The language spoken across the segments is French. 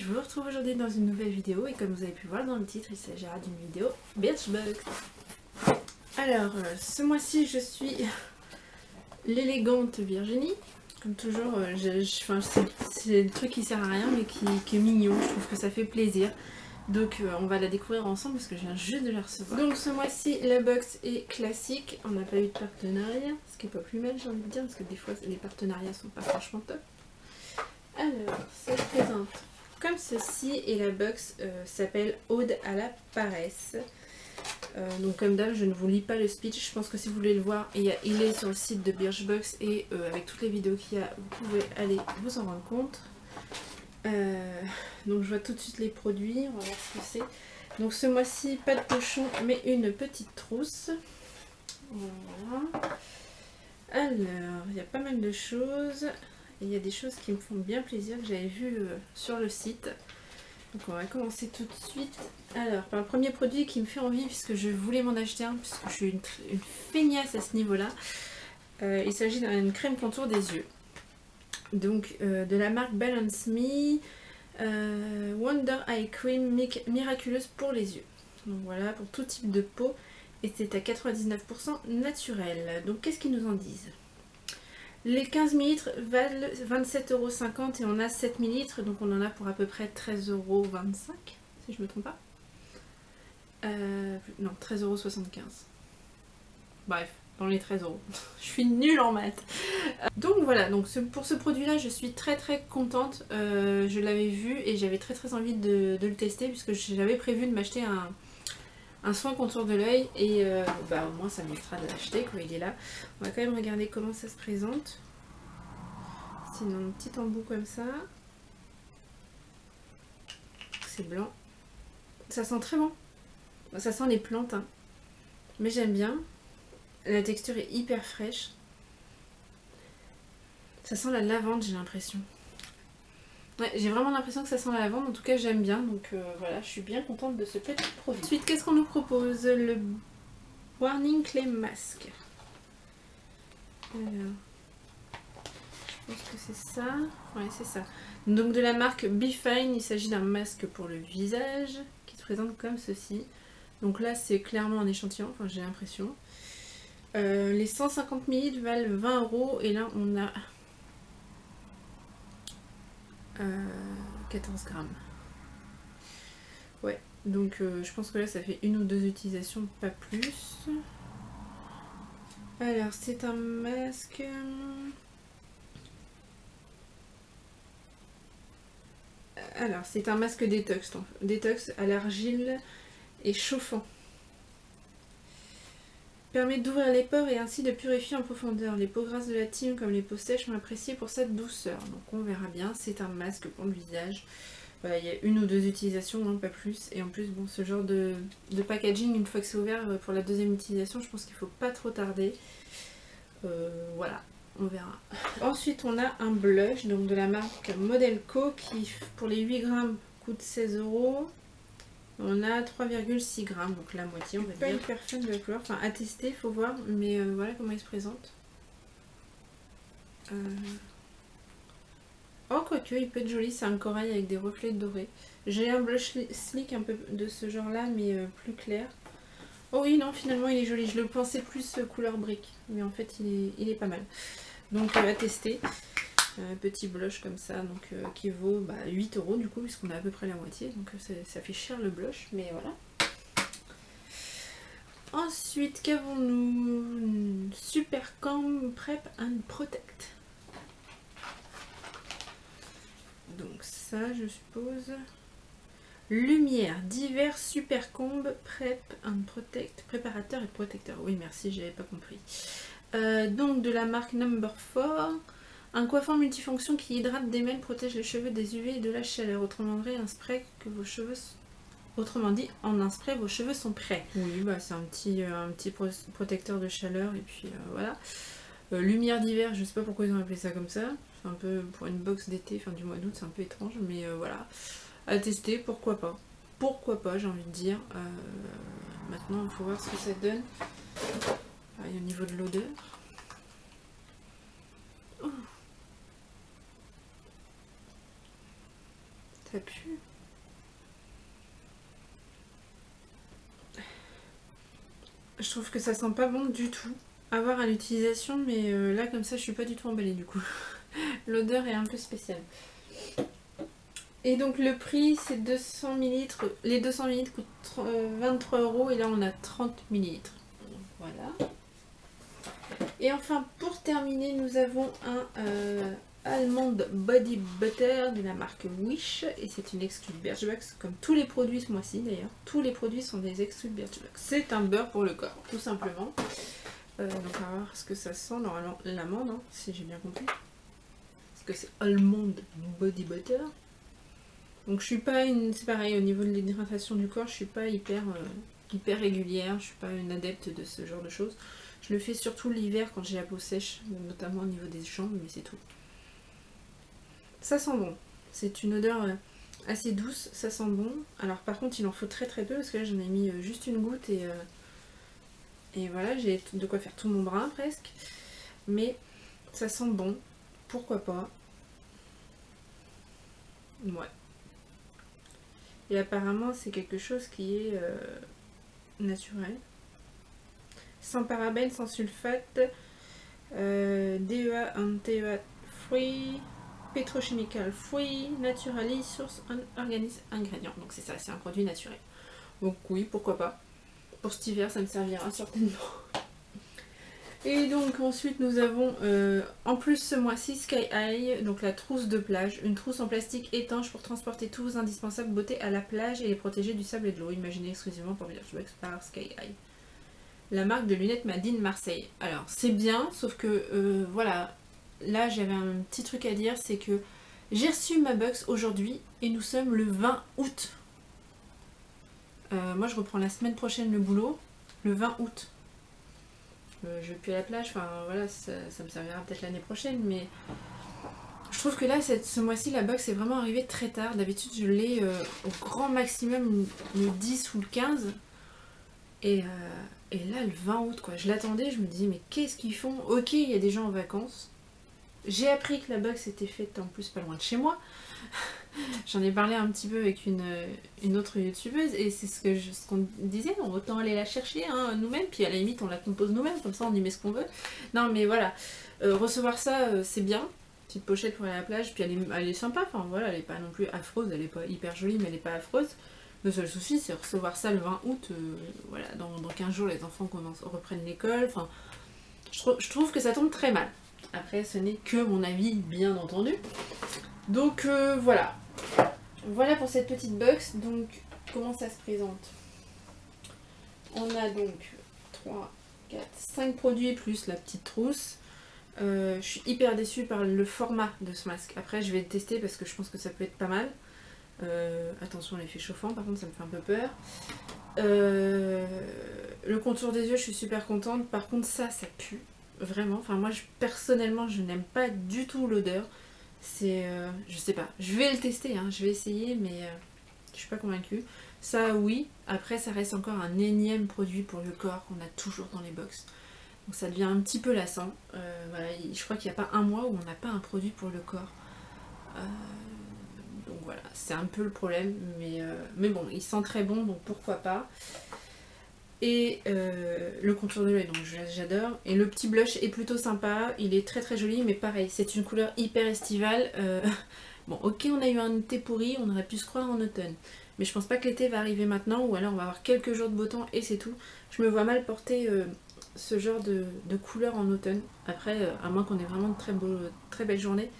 je vous retrouve aujourd'hui dans une nouvelle vidéo et comme vous avez pu voir dans le titre, il s'agira d'une vidéo Birchbox. Alors, ce mois-ci, je suis l'élégante Virginie. Comme toujours, c'est le truc qui sert à rien mais qui est mignon, je trouve que ça fait plaisir. Donc on va la découvrir ensemble parce que je viens juste de la recevoir. Donc ce mois-ci, la box est classique, on n'a pas eu de partenariat, ce qui est pas plus mal j'ai envie de dire, parce que des fois les partenariats sont pas franchement top. Alors, ça se présente comme ceci et la box s'appelle Ode à la paresse. Donc comme d'hab, je ne vous lis pas le speech, je pense que si vous voulez le voir, il est sur le site de Birchbox et avec toutes les vidéos qu'il y a, vous pouvez aller vous en rendre compte. Donc je vois tout de suite les produits, on va voir ce que c'est. Donc ce mois-ci, pas de pochon, mais une petite trousse. Voilà. Alors, il y a pas mal de choses. Et il y a des choses qui me font bien plaisir que j'avais vues sur le site. Donc on va commencer tout de suite. Alors, par le premier produit qui me fait envie, puisque je voulais m'en acheter un, puisque je suis une feignasse à ce niveau-là. Il s'agit d'une crème contour des yeux. Donc de la marque Balance Me, Wonder Eye Cream miraculeuse pour les yeux. Donc voilà, pour tout type de peau. Et c'est à 99% naturel. Donc qu'est-ce qu'ils nous en disent? Les 15 ml valent 27,50 € et on a 7 ml, donc on en a pour à peu près 13,25 € si je me trompe pas. Non, 13,75 €. Bref, dans les 13 €. Je suis nulle en maths. Donc voilà, donc pour ce produit-là, je suis très contente. Je l'avais vu et j'avais très envie de le tester puisque j'avais prévu de m'acheter un soin contour de l'œil et au moins ça m'évitera de l'acheter quand il est là. On va quand même regarder comment ça se présente. Sinon, un petit embout comme ça. C'est blanc. Ça sent très bon. Ça sent les plantes, hein. Mais j'aime bien. La texture est hyper fraîche. Ça sent la lavande, j'ai l'impression. Ouais, j'ai vraiment l'impression que ça sent la lavande, en tout cas j'aime bien, donc voilà, je suis bien contente de ce petit produit. Ensuite, qu'est-ce qu'on nous propose? Le Warning Clay Mask. Alors, je pense que c'est ça. Ouais, c'est ça. Donc de la marque Be Fine, il s'agit d'un masque pour le visage qui se présente comme ceci. Donc là, c'est clairement un échantillon, enfin j'ai l'impression. Les 150 ml valent 20 € et là on a 14 grammes. Ouais, donc je pense que là ça fait une ou deux utilisations, pas plus. Alors c'est un masque. Alors c'est un masque détox à l'argile et chauffant. Permet d'ouvrir les pores et ainsi de purifier en profondeur. Les peaux grasses de la team comme les peaux sèches sont appréciées pour cette douceur. Donc on verra bien, c'est un masque pour le visage. Voilà, il y a une ou deux utilisations, hein, pas plus. Et en plus, bon, ce genre de packaging, une fois que c'est ouvert pour la deuxième utilisation, je pense qu'il ne faut pas trop tarder. Voilà, on verra. Ensuite, on a un blush donc de la marque Modelco qui, pour les 8 grammes, coûte 16 €. On a 3,6 grammes, donc la moitié, on va dire. Pas hyper fan de la couleur, enfin à tester, faut voir, mais voilà comment il se présente. Oh, quoique, il peut être joli, c'est un corail avec des reflets dorés. J'ai un blush slick un peu de ce genre-là, mais plus clair. Oh oui, non, finalement il est joli, je le pensais plus couleur brique, mais en fait il est pas mal. Donc à tester. Petit blush comme ça, donc qui vaut 8 € du coup, puisqu'on a à peu près la moitié, donc ça fait cher le blush, mais voilà. Ensuite, qu'avons-nous? Supercam Prep and Protect. Donc ça, je suppose. Lumière divers Supercomb Prep and Protect, préparateur et protecteur. Oui, merci, j'avais pas compris. Donc de la marque Number 4. Un coiffeur multifonction qui hydrate, démêle, protège les cheveux des UV et de la chaleur. Autrement dit, un spray que vos cheveux... Autrement dit, en un spray, vos cheveux sont prêts. Oui, c'est un petit protecteur de chaleur et puis voilà. Lumière d'hiver, je sais pas pourquoi ils ont appelé ça comme ça. C'est un peu pour une box d'été, fin du mois d'août, c'est un peu étrange, mais voilà. À tester, pourquoi pas. Pourquoi pas, j'ai envie de dire. Maintenant, il faut voir ce que ça donne. Au niveau de l'odeur. ça pue. Je trouve que ça sent pas bon du tout. À voir à l'utilisation, mais là comme ça je suis pas du tout emballée du coup. L'odeur est un peu spéciale. Et donc le prix c'est 200 ml. Les 200 ml coûtent 23 € et là on a 30 ml. Voilà. Et enfin pour terminer nous avons un Almond Body Butter de la marque Wish. Et c'est une exclue Birchbox comme tous les produits ce mois-ci d'ailleurs. Tous les produits sont des exclus Birchbox. C'est un beurre pour le corps tout simplement. Donc on va voir ce que ça sent normalement l'amande hein, si j'ai bien compris. Parce que c'est Almond Body Butter. Donc je suis pas une. C'est pareil au niveau de l'hydratation du corps, je suis pas hyper régulière, je suis pas une adepte de ce genre de choses. Je le fais surtout l'hiver quand j'ai la peau sèche, notamment au niveau des jambes, mais c'est tout. Ça sent bon. C'est une odeur assez douce, ça sent bon. Alors par contre il en faut très peu parce que là j'en ai mis juste une goutte et voilà, j'ai de quoi faire tout mon bras presque. Mais ça sent bon, pourquoi pas. Ouais. Et apparemment c'est quelque chose qui est naturel. Sans parabènes, sans sulfate, DEA and TEA free, petrochemical free, naturally source organic ingrédients. Donc c'est ça, c'est un produit naturel. Donc oui, pourquoi pas. Pour cet hiver, ça me servira certainement. Et donc ensuite nous avons en plus ce mois-ci Sky High, donc la trousse de plage, une trousse en plastique étanche pour transporter tous vos indispensables beauté à la plage et les protéger du sable et de l'eau, imaginée exclusivement pour Birchbox par Sky High. La marque de lunettes Madine Marseille. Alors c'est bien, sauf que voilà, là j'avais un petit truc à dire, c'est que j'ai reçu ma box aujourd'hui et nous sommes le 20 août. Moi je reprends la semaine prochaine le boulot, le 20 août. Je vais plus à la plage, enfin voilà, ça me servira peut-être l'année prochaine, mais je trouve que là, ce mois-ci, la box est vraiment arrivée très tard. D'habitude, je l'ai au grand maximum le 10 ou le 15. Et là, le 20 août, quoi. Je l'attendais, je me disais, mais qu'est-ce qu'ils font? Ok, il y a des gens en vacances. J'ai appris que la box était faite en plus pas loin de chez moi. J'en ai parlé un petit peu avec une autre youtubeuse et c'est ce qu'on disait, autant aller la chercher hein, nous-mêmes, puis à la limite on la compose nous-mêmes, comme ça on y met ce qu'on veut. Non mais voilà, recevoir ça c'est bien, petite pochette pour aller à la plage, puis elle est sympa, enfin voilà, elle est pas non plus affreuse, elle est pas hyper jolie mais elle est pas affreuse. Le seul souci c'est recevoir ça le 20 août, voilà, dans 15 jours les enfants reprennent l'école, enfin je trouve que ça tombe très mal. Après ce n'est que mon avis bien entendu. Donc voilà. Voilà pour cette petite box. Donc comment ça se présente? On a donc 3, 4, 5 produits plus la petite trousse. Je suis hyper déçue par le format de ce masque. Après je vais le tester parce que je pense que ça peut être pas mal. Attention l'effet chauffant, par contre ça me fait un peu peur. Le contour des yeux je suis super contente. Par contre ça pue. Vraiment. Enfin moi personnellement je n'aime pas du tout l'odeur. C'est je sais pas, je vais le tester hein, je vais essayer mais je suis pas convaincue. Ça oui, après ça reste encore un énième produit pour le corps qu'on a toujours dans les box, donc ça devient un petit peu lassant. Voilà, je crois qu'il n'y a pas un mois où on n'a pas un produit pour le corps, donc voilà, c'est un peu le problème, mais bon, il sent très bon donc pourquoi pas. Et le contour de l'œil, donc j'adore. Et le petit blush est plutôt sympa, il est très joli, mais pareil, c'est une couleur hyper estivale. Bon, ok, on a eu un été pourri, on aurait pu se croire en automne. Mais je pense pas que l'été va arriver maintenant, ou alors on va avoir quelques jours de beau temps et c'est tout. Je me vois mal porter ce genre de couleur en automne. Après, à moins qu'on ait vraiment de très belles journées.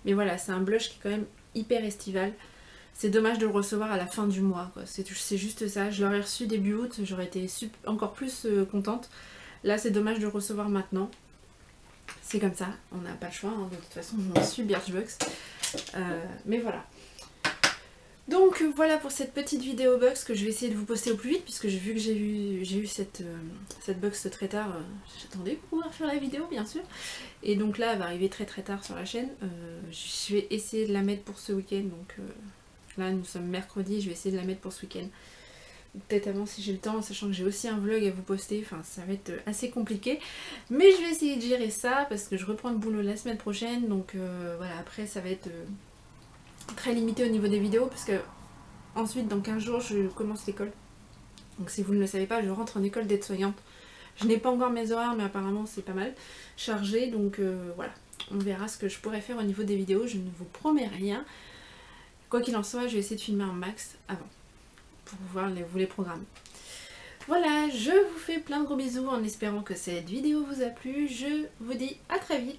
Mais voilà, c'est un blush qui est quand même hyper estival. C'est dommage de le recevoir à la fin du mois, c'est juste ça. Je l'aurais reçu début août, j'aurais été encore plus contente. Là, c'est dommage de le recevoir maintenant. C'est comme ça, on n'a pas le choix, hein, de toute façon, on suit Birchbox. Mais voilà. Donc voilà pour cette petite vidéo box que je vais essayer de vous poster au plus vite, puisque vu que j'ai eu cette box très tard, j'attendais pour pouvoir faire la vidéo bien sûr. Et donc là, elle va arriver très tard sur la chaîne. Je vais essayer de la mettre pour ce week-end, donc... Là nous sommes mercredi, je vais essayer de la mettre pour ce week-end. Peut-être avant si j'ai le temps, sachant que j'ai aussi un vlog à vous poster, enfin ça va être assez compliqué. Mais je vais essayer de gérer ça parce que je reprends le boulot la semaine prochaine, donc voilà, après ça va être très limité au niveau des vidéos parce que ensuite dans 15 jours je commence l'école. Donc si vous ne le savez pas, je rentre en école d'aide-soignante. Je n'ai pas encore mes horaires mais apparemment c'est pas mal chargé, donc voilà. On verra ce que je pourrais faire au niveau des vidéos, je ne vous promets rien. Quoi qu'il en soit, je vais essayer de filmer un max avant pour pouvoir vous les programmer. Voilà, je vous fais plein de gros bisous en espérant que cette vidéo vous a plu. Je vous dis à très vite.